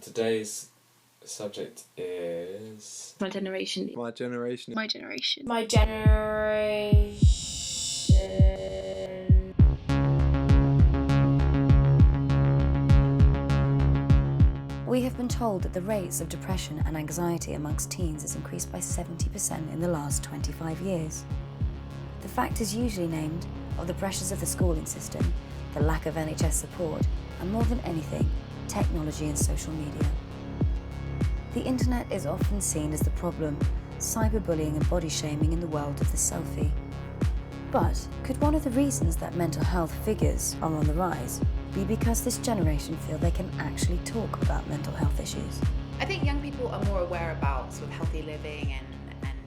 Today's subject is... My generation. My generation. My generation. My generation. We have been told that the rates of depression and anxiety amongst teens has increased by 70% in the last 25 years. The fact is usually named of the pressures of the schooling system, the lack of NHS support, and more than anything, technology and social media. The internet is often seen as the problem, cyberbullying and body shaming in the world of the selfie. But could one of the reasons that mental health figures are on the rise be because this generation feel they can actually talk about mental health issues? I think young people are more aware about sort of healthy living and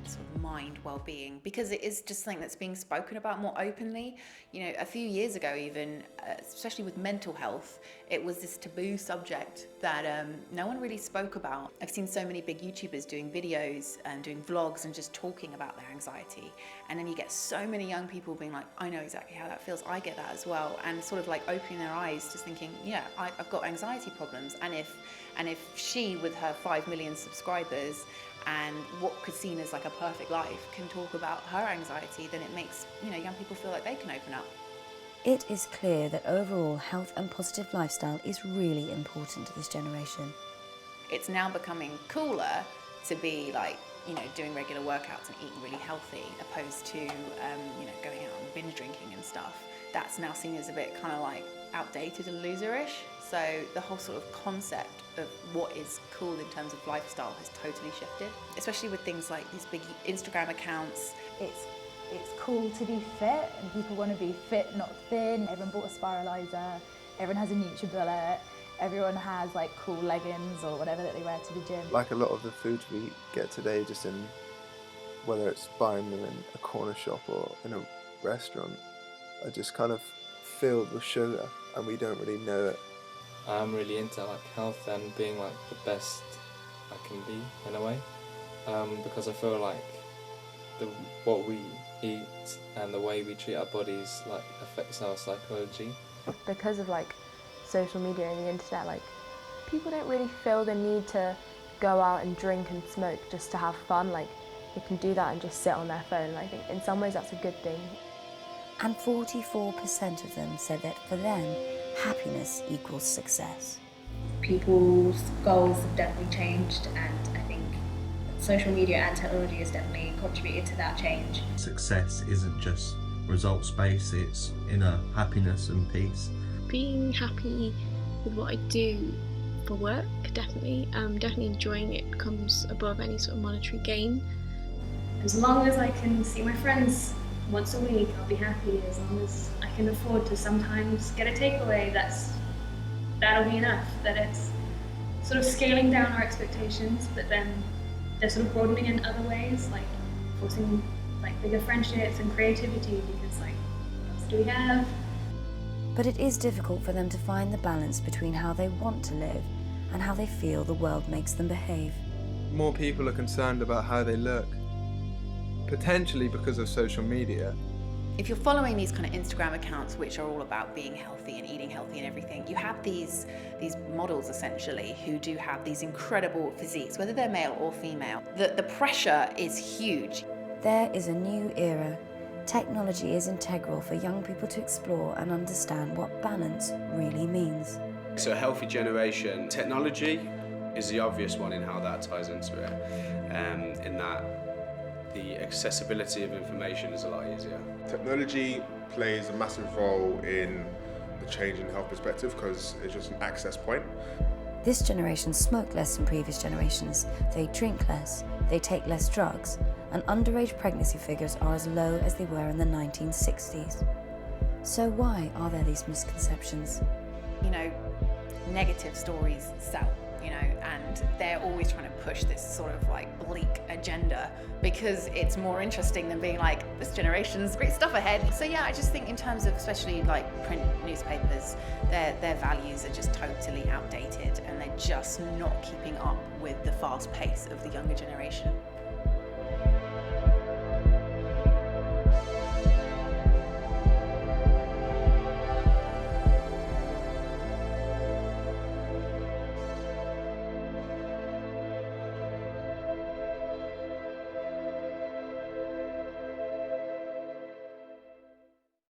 sort of mind well-being because it is just something that's being spoken about more openly. You know, a few years ago even, especially with mental health, it was this taboo subject that no one really spoke about. I've seen so many big YouTubers doing videos and doing vlogs and just talking about their anxiety. And then you get so many young people being like, I know exactly how that feels, I get that as well. And sort of like opening their eyes, just thinking, yeah, I've got anxiety problems. And if she, with her 5 million subscribers and what could seem as like a perfect life, can talk about her anxiety, then it makes, you know, young people feel like they can open up. It is clear that overall health and positive lifestyle is really important to this generation. It's now becoming cooler to be like, you know, doing regular workouts and eating really healthy, opposed to, you know, going out and binge drinking and stuff. That's now seen as a bit kind of like outdated and loserish. So the whole sort of concept of what is cool in terms of lifestyle has totally shifted, especially with things like these big Instagram accounts. It's cool to be fit, and people want to be fit, not thin. Everyone bought a spiralizer, everyone has a NutriBullet, everyone has like cool leggings or whatever that they wear to the gym. Like a lot of the foods we get today, just in, whether it's buying them in a corner shop or in a restaurant, are just kind of filled with sugar, and we don't really know it. I'm really into like health and being like the best I can be in a way, because I feel like what we eat and the way we treat our bodies like affects our psychology. Because of like social media and the internet, like people don't really feel the need to go out and drink and smoke just to have fun. Like they can do that and just sit on their phone. And I think in some ways that's a good thing. And 44% of them said that for them, happiness equals success. People's goals have definitely changed, and I think social media and technology has definitely contributed to that change. Success isn't just results-based, it's inner happiness and peace. Being happy with what I do for work, definitely. Definitely enjoying it comes above any sort of monetary gain. As long as I can see my friends once a week, I'll be happy. As long as I can afford to sometimes get a takeaway, that'll be enough. That it's sort of scaling down our expectations, but then they're sort of broadening in other ways, like forcing like bigger friendships and creativity, because like what else do we have? But it is difficult for them to find the balance between how they want to live and how they feel the world makes them behave. More people are concerned about how they look, potentially because of social media. If you're following these kind of Instagram accounts which are all about being healthy and eating healthy and everything, you have these models essentially who do have these incredible physiques, whether they're male or female. The pressure is huge. There is a new era. Technology is integral for young people to explore and understand what balance really means. So a healthy generation, technology is the obvious one in how that ties into it, in that the accessibility of information is a lot easier. Technology plays a massive role in the change in health perspective because it's just an access point. This generation smoke less than previous generations, they drink less, they take less drugs, and underage pregnancy figures are as low as they were in the 1960s. So why are there these misconceptions? You know, negative stories sell, you know, and they're always trying to push this sort of like bleak agenda because it's more interesting than being like, this generation's great stuff ahead. So yeah, I just think in terms of especially like print newspapers, their values are just totally outdated and they're just not keeping up with the fast pace of the younger generation.